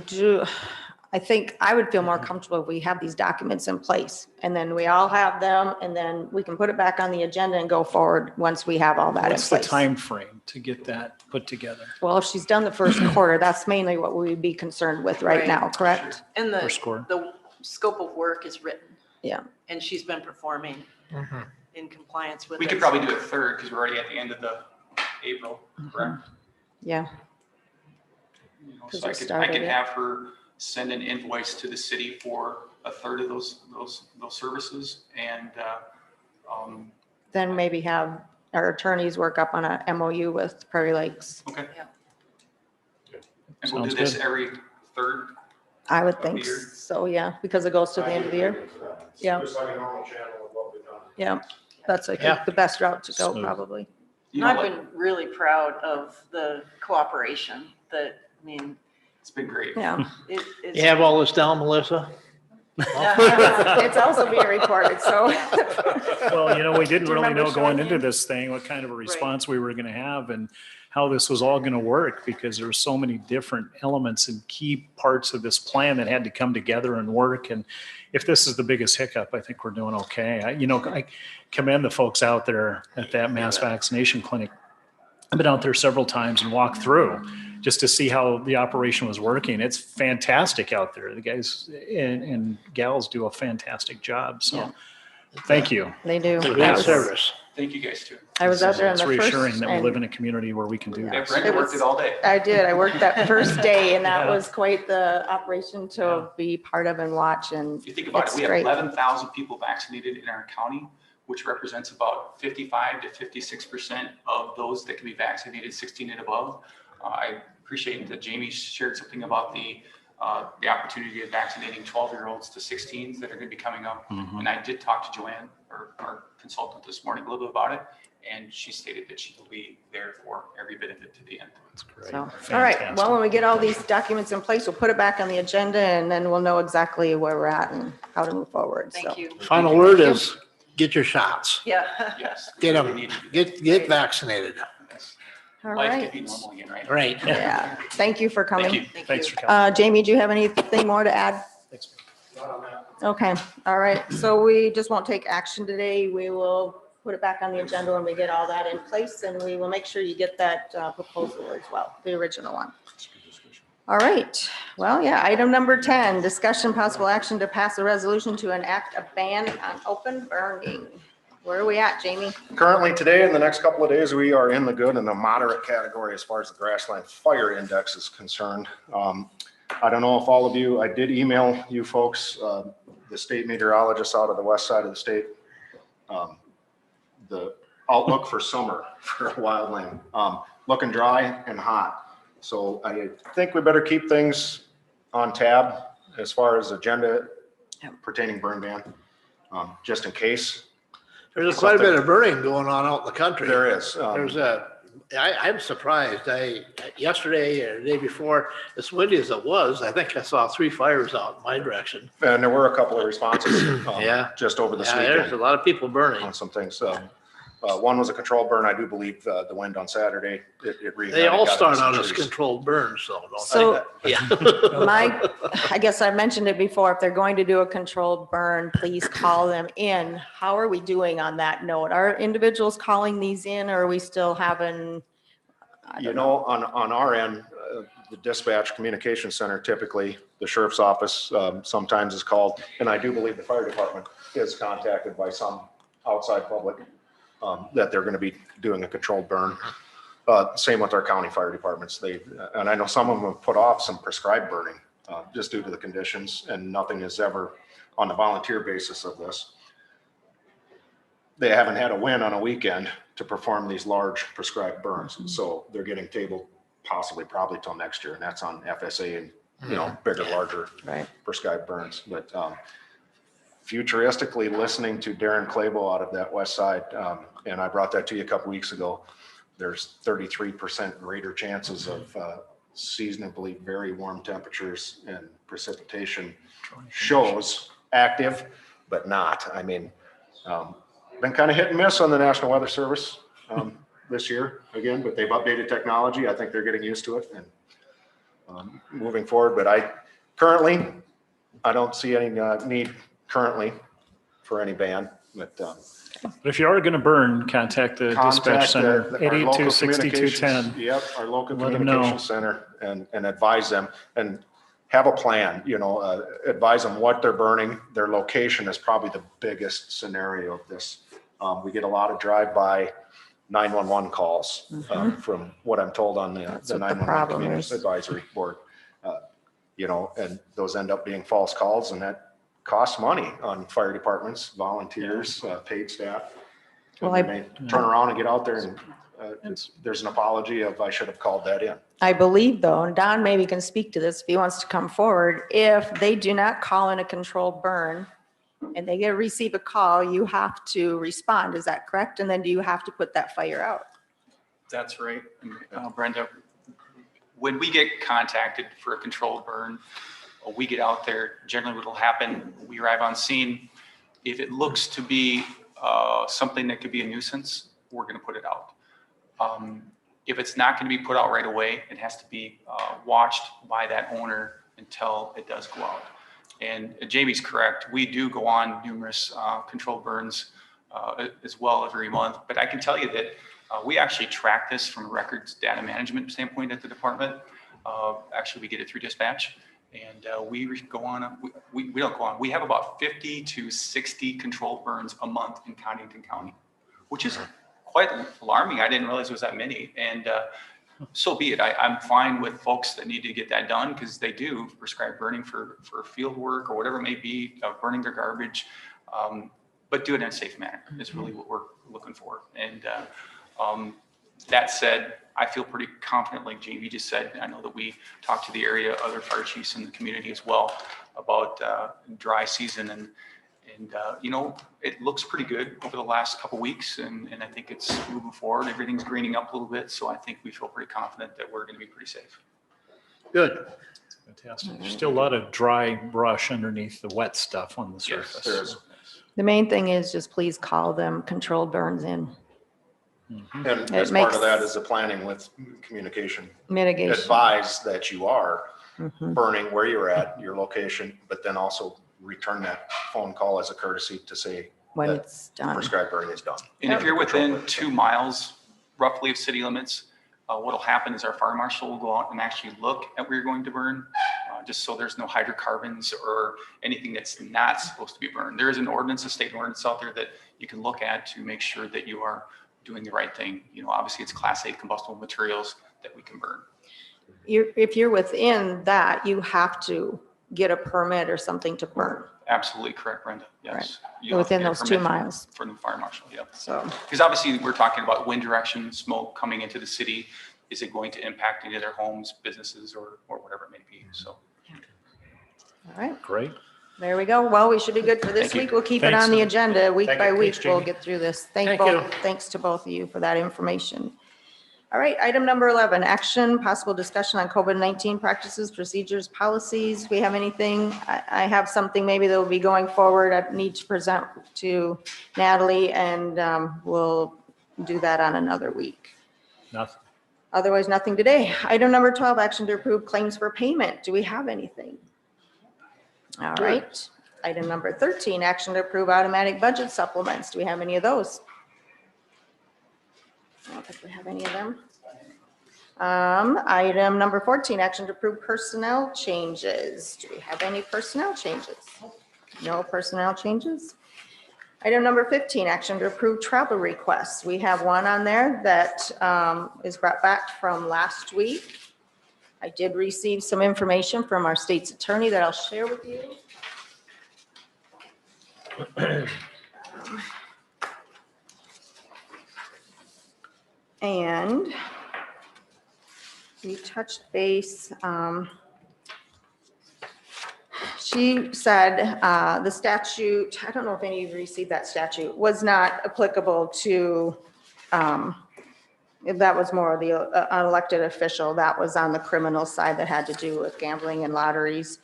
I think I would feel more comfortable if we have these documents in place and then we all have them and then we can put it back on the agenda and go forward once we have all that in What's the place. time frame to get that put together? Well, if she's done the first quarter, that's mainly what we would be concerned with right Right. now, correct? And First quarter. the scope of work is written. Yeah. And she's been performing in compliance with it. We could probably do a third because we're already at the end of the April, correct? Yeah. So we I started could it. have her send an invoice to the city for a third of those services and, Then maybe have our attorneys work up on a MOU with Prairie Lakes. okay. Yeah. And we'll do Sounds this good. every third. I would Of the think year? so, yeah, because it goes to the end of the year. Yeah. Just like a normal channel of what we've done. Yeah, that's I Yeah. think the best route to go Smooth. probably. You And know I've what? been really proud of the cooperation It's been great. Yeah. it's. You have all this down, Melissa? It's also being recorded, so. Well, we didn't Do you really remember know going showing into him? this thing, what kind of a response we were going to have and how this was all going to work, because there were so many different elements and key parts of this plan that had to come together and work. And if this is the biggest hiccup, I think we're doing okay. I commend the folks out there at that mass vaccination clinic. I've been out there several times and walked through just to see how the operation was working. It's fantastic out there. The guys and gals do a fantastic job. So thank you. They do. It's a That great was- service. Thank you guys too. I was out there on It's the first. reassuring that we and live in a community where we can do Yeah, this. Brenda It worked was- it all day. I did. I worked that first day and that Yeah. was quite the operation to be part of and watch, and If you think about it, it's we have great. 11,000 people vaccinated in our county, which represents about 55 to 56% of those that can be vaccinated 16 and above. I appreciate that Jamie shared something about the opportunity of vaccinating 12-year-olds to 16s that are going to be coming up. Mhm. And I did talk to Joanne, our consultant this morning, a little bit about it. And she stated that she will be there for every bit of it to the end. That's great. So, all right, Fantastic. well, when we get all these documents in place, we'll put it back on the agenda and then we'll know exactly where we're at and how to move forward. Thank So, you. Final word is get your shots. Yeah. Yes. Get we them, need to do that. get vaccinated. Yes. All Life right. can be normal again, right? Right. Yeah, thank you for Thank coming. you. Thank Thanks you. for coming. Jamie, do you have anything more to add? Thanks. Okay, all right, so we just won't take action today. We will put it back on the agenda when we get all that in place, and we will make sure you get that proposal as well, the original one. All right, well, yeah, item number 10, discussion possible action to pass a resolution to enact a ban on open burning. Where are we at, Jamie? Currently, today, in the next couple of days, we are in the good and the moderate category as far as the grassland fire index is concerned. I don't know if all of you, I did email you folks, the state meteorologist out of the west side of the state, the outlook for summer for wildland, looking dry and hot. So I think we better keep things on tab as far as agenda pertaining burn ban, just in case. There's quite a bit of burning going on out in the country. There is. I'm surprised. Yesterday or the day before, as windy as it was, I think I saw 3 fires out in my direction. And there were a couple of responses. Yeah. Just over this Yeah, weekend. there's a lot of people burning. On some things. One was a controlled burn. I do believe the wind on Saturday, it reignited. They all got start into out some as trees. controlled burns, though, don't So- they? Yeah. I guess I've mentioned it before, if they're going to do a controlled burn, please call them in. How are we doing on that note? Are individuals calling these in, or are we still having? I You don't know, on our end, the dispatch communication center, typically, the sheriff's office sometimes is called, and I do believe the fire department is contacted by some outside public that they're going to be doing a controlled burn. Same with our county fire departments. And I know some of them have put off some prescribed burning just due to the conditions, and nothing is ever on the volunteer basis of this. They haven't had a win on a weekend to perform these large prescribed burns. So they're getting tabled possibly probably till next year. And that's on FSA and, bigger, larger Right. prescribed burns. But futuristically, listening to Darren Claybo out of that west side, and I brought that to you a couple weeks ago, there's 33% greater chances of seasonably very warm temperatures and precipitation shows active, but not. I mean, been kind of hit and miss on the National Weather Service this year again, but they've updated technology. I think they're getting used to it and moving forward. But I don't see any need currently for any ban. But But if you are going to burn, contact the dispatch center, our local 882-6210. Yep, our local Let 'em know. communication center and advise them and have a plan, advise them what they're burning. Their location is probably the biggest scenario of this. We get a lot of drive-by 911 calls from what I'm told on the That's what the 911 problem Community is. Advisory Board. And those end up being false calls, and that costs money on fire departments, volunteers, paid staff. Well, And they turn around and get out there and there's an apology of, I should have called that in. I believe though, and Don maybe can speak to this if he wants to come forward, if they do not call in a controlled burn and they receive a call, you have to respond. Is that correct? And then do you have to put that fire out? That's right. And, Brenda, when we get contacted for a controlled burn, we get out there, generally what will happen, we arrive on scene. If it looks to be something that could be a nuisance, we're going to put it out. If it's not going to be put out right away, it has to be watched by that owner until it does go out. And Jamie's correct. We do go on numerous controlled burns as well every month. But I can tell you that we actually track this from a records data management standpoint at the department. Actually, we get it through dispatch. And we go on, we don't go on. We have about 50 to 60 controlled burns a month in Codington County, which is quite alarming. I didn't realize it was that many. And so be it. I'm fine with folks that need to get that done because they do prescribe burning for field work or whatever it may be, burning their garbage. But do it in a safe manner is really what we're looking for. And that said, I feel pretty confident, like JV just said. I know that we talked to the area, other fire chiefs in the community as well about dry season. And it looks pretty good over the last couple weeks. And I think it's moving forward. Everything's greening up a little bit. So I think we feel pretty confident that we're going to be pretty safe. Good. Fantastic. There's still a lot of dry brush underneath the wet stuff on the surface. There is. The main thing is just please call them controlled burns in And It as part of that makes- is the planning with communication. mitigation. Advise that you are Mhm. burning where you're at, your location, but then also return that phone call as a courtesy to say When that it's done. prescribed burning is done. And if you're Control within burn. 2 miles roughly of city limits, what'll happen is our fire marshal will go out and actually look at where you're going to burn, just so there's no hydrocarbons or anything that's not supposed to be burned. There is an ordinance, a state ordinance out there that you can look at to make sure that you are doing the right thing. You know, obviously it's Class 8 combustible materials that we can burn. If you're within that, you have to get a permit or something to burn. Absolutely correct, Brenda. Yes. Right. You'll have to Within get a those 2 permit miles. From the fire marshal, yep. So, Because obviously we're talking about wind direction, smoke coming into the city. Is it going to impact any of their homes, businesses, or whatever it may be? So. all right, Great. there we go. Well, we should be good for this Thank you. week. We'll keep it Thanks. on the agenda week Thank by you. week. Thanks, We'll Jamie. get through this. Thank you. Thanks to both of you for that information. All right, item number 11, action, possible discussion on COVID-19 practices, procedures, policies. We have anything? I have something maybe that will be going forward. I need to present to Natalie, and we'll do that on another week. Nothing. Otherwise, nothing today. Item number 12, action to approve claims for payment. Do we have anything? All right. Item number 13, action to approve automatic budget supplements. Do we have any of those? I don't think we have any of them. Item number 14, action to approve personnel changes. Do we have any personnel changes? No personnel changes. Item number 15, action to approve travel requests. We have one on there that is brought back from last week. I did receive some information from our state's attorney that I'll share with you. And we touched base. She said the statute, I don't know if any of you received that statute, was not applicable to, that was more of the unelected official. That was on the criminal side that had to do with gambling and lotteries.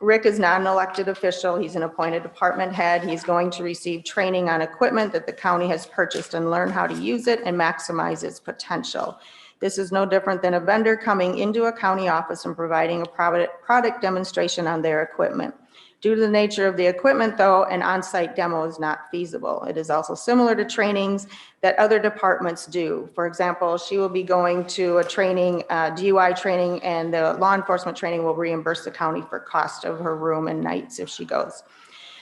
Rick is not an elected official. He's an appointed department head. He's going to receive training on equipment that the county has purchased and learn how to use it and maximize its potential. This is no different than a vendor coming into a county office and providing a product demonstration on their equipment. Due to the nature of the equipment, though, an on-site demo is not feasible. It is also similar to trainings that other departments do. For example, she will be going to a training, DUI training, and the law enforcement training will reimburse the county for cost of her room and nights if she goes.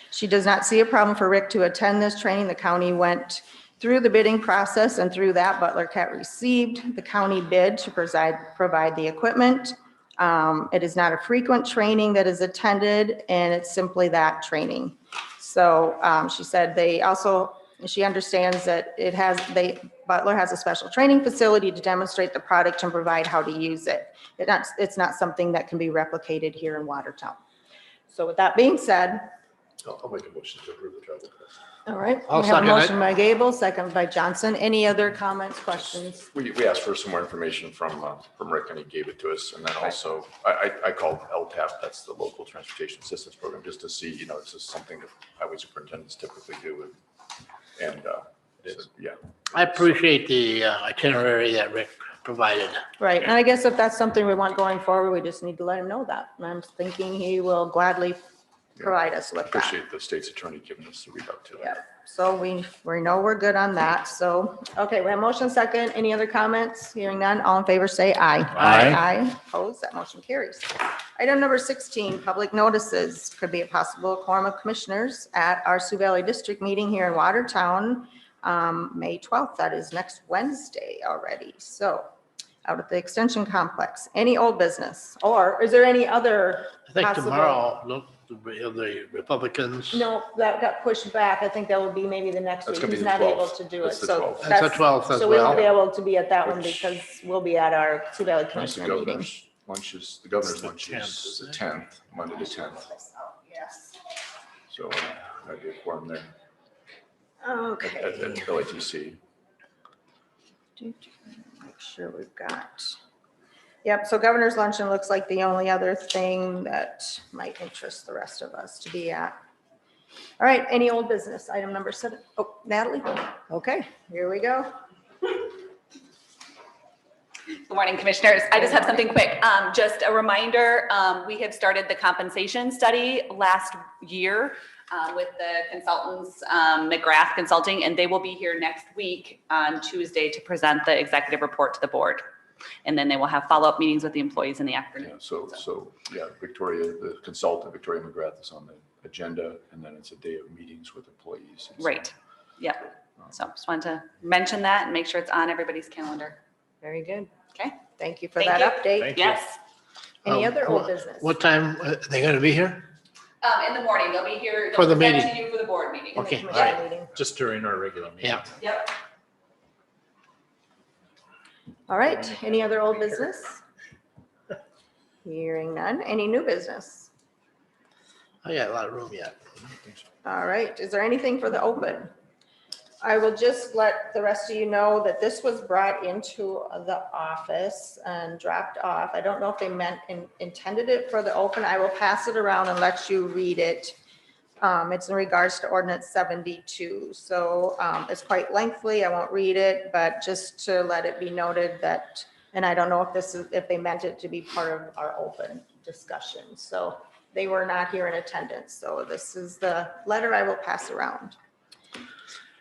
She does not see a problem for Rick to attend this training. The county went through the bidding process, and through that, Butler Cat received the county bid to provide the equipment. It is not a frequent training that is attended, and it's simply that training. So she said she understands that Butler has a special training facility to demonstrate the product and provide how to use it. It's not something that can be replicated here in Watertown. So with that being said, I'll make a motion to approve the travel request. all right, I'll we have a second it. motion by Gable, second by Johnson. Any other comments, questions? We asked for some more information from Rick, and he gave it to us. And then also, I called LTAP, that's the Local Transportation Assistance Program, just to see, this is something that highway superintendents typically do. And so, yeah. I appreciate the itinerary that Rick provided. Right, and I guess if that's something we want going forward, we just need to let him know that. And I'm thinking he will gladly provide us with that. Appreciate the state's attorney giving us the readout to Yeah, that. so we know we're good on that. So, okay, we have motion second. Any other comments? Hearing none, all in favor say aye. Aye. Aye, opposed, that motion carries. Item number 16, public notices. Could be a possible quorum of commissioners at our Sioux Valley District meeting here in Watertown, May 12th. That is next Wednesday already. So, out at the Extension Complex. Any old business? Or is there any other I think possible? tomorrow, look, the Republicans. No, that got pushed back. I think that will be maybe the next That's week. gonna be He's the not able 12th. to do it. That's the So 12th. That's the 12th as so we won't be well. able to be at that one Which- because we'll be at our Sioux Valley The Commissioner meeting. governor's lunch is, the governor's It's the lunch 10th, is the isn't it? 10th, Monday the 10th. Yes. So I'd be a quorum there Okay. at LATC. Make sure we've got. Yep, so governor's luncheon looks like the only other thing that might interest the rest of us to be at. All right, any old business? Item number 7. Oh, Natalie? Okay, here we go. Good morning, Commissioners. I just have something quick. Just a reminder, we have started the compensation study last year with the consultants, McGrath Consulting, and they will be here next week on Tuesday to present the executive report to the board. And then they will have follow-up meetings with the employees in the afternoon. Yeah, so Victoria, the consultant, Victoria McGrath is on the agenda, and then it's a day of meetings with employees. Right. Yep. So just wanted to mention that and make sure it's on everybody's calendar. Very good. Okay. Thank you for Thank that you. update. Thank you. Yes. Any other old business? What time are they going to be here? In the morning, they'll be here. For the they'll present meeting. to you for the board meeting. In the Okay, commission all right. meeting. Just during our regular meeting. Yeah. Yep. All right, any other old business? Hearing none. Any new business? I got a lot of room yet. All right, is there anything for the open? I will just let the rest of you know that this was brought into the office and dropped off. I don't know if they intended it for the open. I will pass it around and let you read it. It's in regards to ordinance 72. So it's quite lengthy. I won't read it, but just to let it be noted that, and I don't know if they meant it to be part of our open discussion. So they were not here in attendance. So this is the letter I will pass around.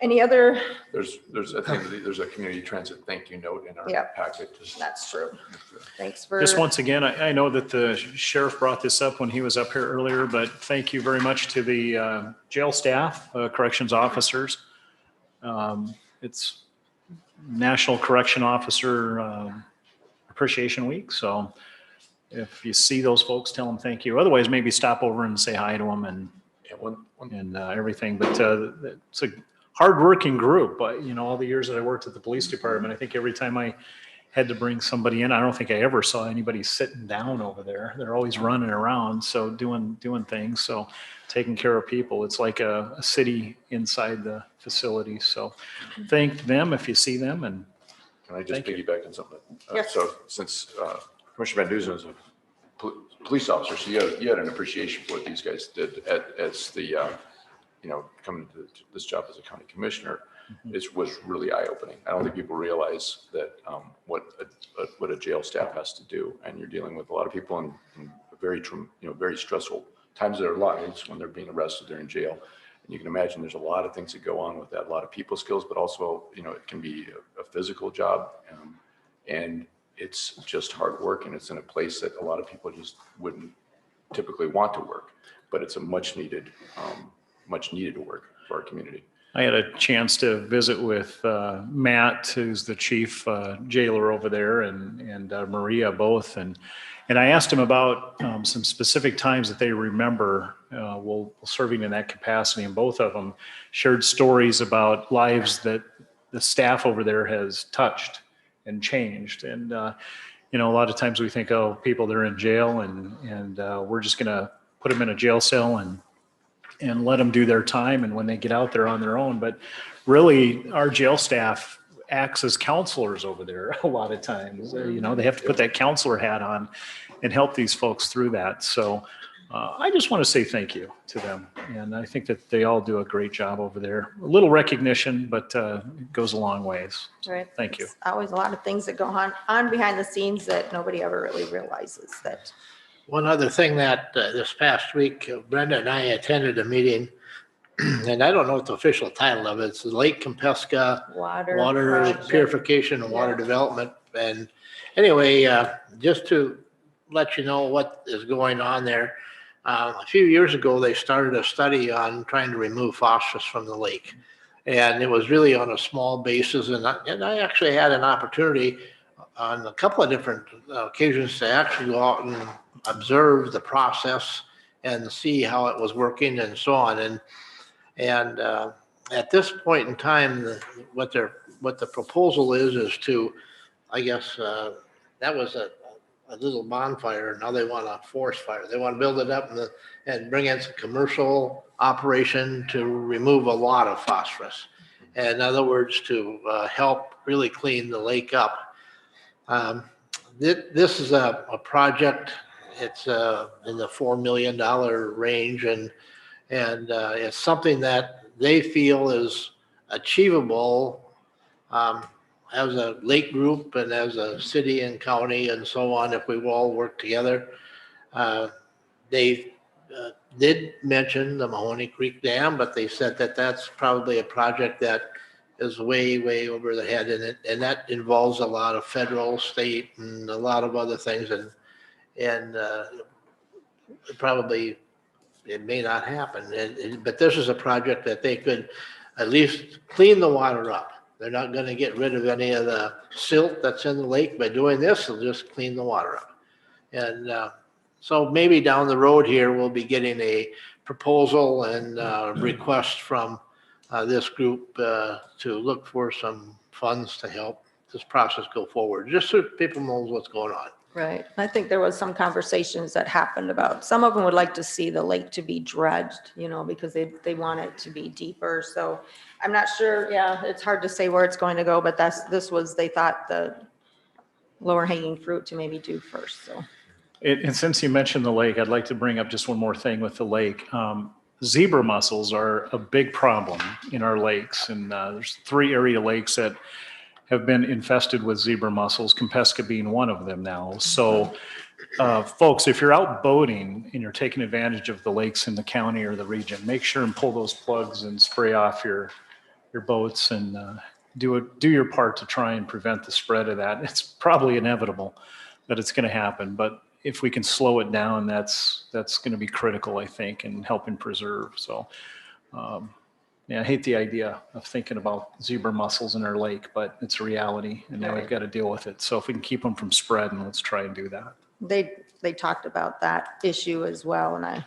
Any other? There's a community transit thank you note in our Yep. packet. That's true. Thanks for. Just once again, I know that the sheriff brought this up when he was up here earlier, but thank you very much to the jail staff, corrections officers. It's National Correction Officer Appreciation Week, so if you see those folks, tell them thank you. Otherwise, maybe stop over and say hi to them and everything. But it's a hardworking group. But all the years that I worked at the police department, I think every time I had to bring somebody in, I don't think I ever saw anybody sitting down over there. They're always running around, so doing things. So taking care of people. It's like a city inside the facility. So thank them if you see them. And Can I just Thank you. piggyback on something? Yes. So since Commissioner Van Duzen is a police officer, so you had an appreciation for what these guys did as the, coming to this job as a county commissioner. It was really eye-opening. I don't think people realize that what a jail staff has to do, and you're dealing with a lot of people in very stressful times of their lives when they're being arrested, they're in jail. And you can imagine there's a lot of things that go on with that, a lot of people skills, but also, it can be a physical job. And it's just hard work, and it's in a place that a lot of people just wouldn't typically want to work, but it's a much needed work for our community. I had a chance to visit with Matt, who's the chief jailer over there, and Maria both. And I asked him about some specific times that they remember while serving in that capacity. And both of them shared stories about lives that the staff over there has touched and changed. And, a lot of times we think, oh, people, they're in jail and we're just going to put them in a jail cell and let them do their time. And when they get out, they're on their own. But really, our jail staff acts as counselors over there a lot of times. They have to put that counselor hat on and help these folks through that. So I just want to say thank you to them. And I think that they all do a great job over there. A little recognition, but it goes a long ways. So Right. Thank you. It's always a lot of things that go on behind the scenes that nobody ever really realizes that. One other thing that this past week, Brenda and I attended a meeting, and I don't know what the official title of it. It's the Lake Compesca Water project. Purification and Water Yeah. Development. And anyway, just to let you know what is going on there, a few years ago, they started a study on trying to remove phosphorus from the lake. And it was really on a small basis. And I actually had an opportunity on a couple of different occasions to actually go out and observe the process and see how it was working and so on. And at this point in time, what the proposal is to, I guess, that was a little bonfire. Now they want a forest fire. They want to build it up and bring in some commercial operation to remove a lot of phosphorus. In other words, to help really clean the lake up. This is a project. It's in the $4 million range, and And it's something that they feel is achievable as a lake group and as a city and county and so on, if we all work together. They did mention the Mahoney Creek Dam, but they said that that's probably a project that is way, way over the head in it. And that involves a lot of federal, state, and a lot of other things. And probably it may not happen. But this is a project that they could at least clean the water up. They're not going to get rid of any of the silt that's in the lake. By doing this, they'll just clean the water up. And so maybe down the road here, we'll be getting a proposal and request from this group to look for some funds to help this process go forward, just so people know what's going on. Right. I think there was some conversations that happened about, some of them would like to see the lake to be dredged, you know, because they want it to be deeper. So I'm not sure, yeah, it's hard to say where it's going to go, but this was, they thought the lower hanging fruit to maybe do first, so. And since you mentioned the lake, I'd like to bring up just one more thing with the lake. Zebra mussels are a big problem in our lakes, and there's 3 area lakes that have been infested with zebra mussels, Kempesca being one of them now. So folks, if you're out boating and you're taking advantage of the lakes in the county or the region, make sure and pull those plugs and spray off your boats and do your part to try and prevent the spread of that. It's probably inevitable that it's going to happen, but if we can slow it down, that's going to be critical, I think, in helping preserve. So yeah, I hate the idea of thinking about zebra mussels in our lake, but it's a reality and now we've got to deal with it. So if we can keep them from spreading, let's try and do that. They talked about that issue as well, and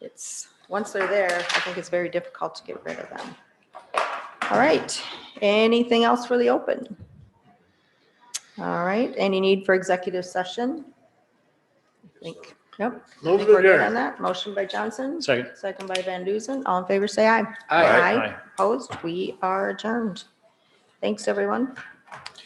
it's, once they're there, I think it's very difficult to get rid of them. All right, anything else for the open? All right, any need for executive session? I think, yep. I Move think to we're good adjourn. on that. Motion by Johnson. Second. Second by Van Duzen. All in favor, say aye. Aye. Aye. Opposed? We are adjourned. Thanks, everyone.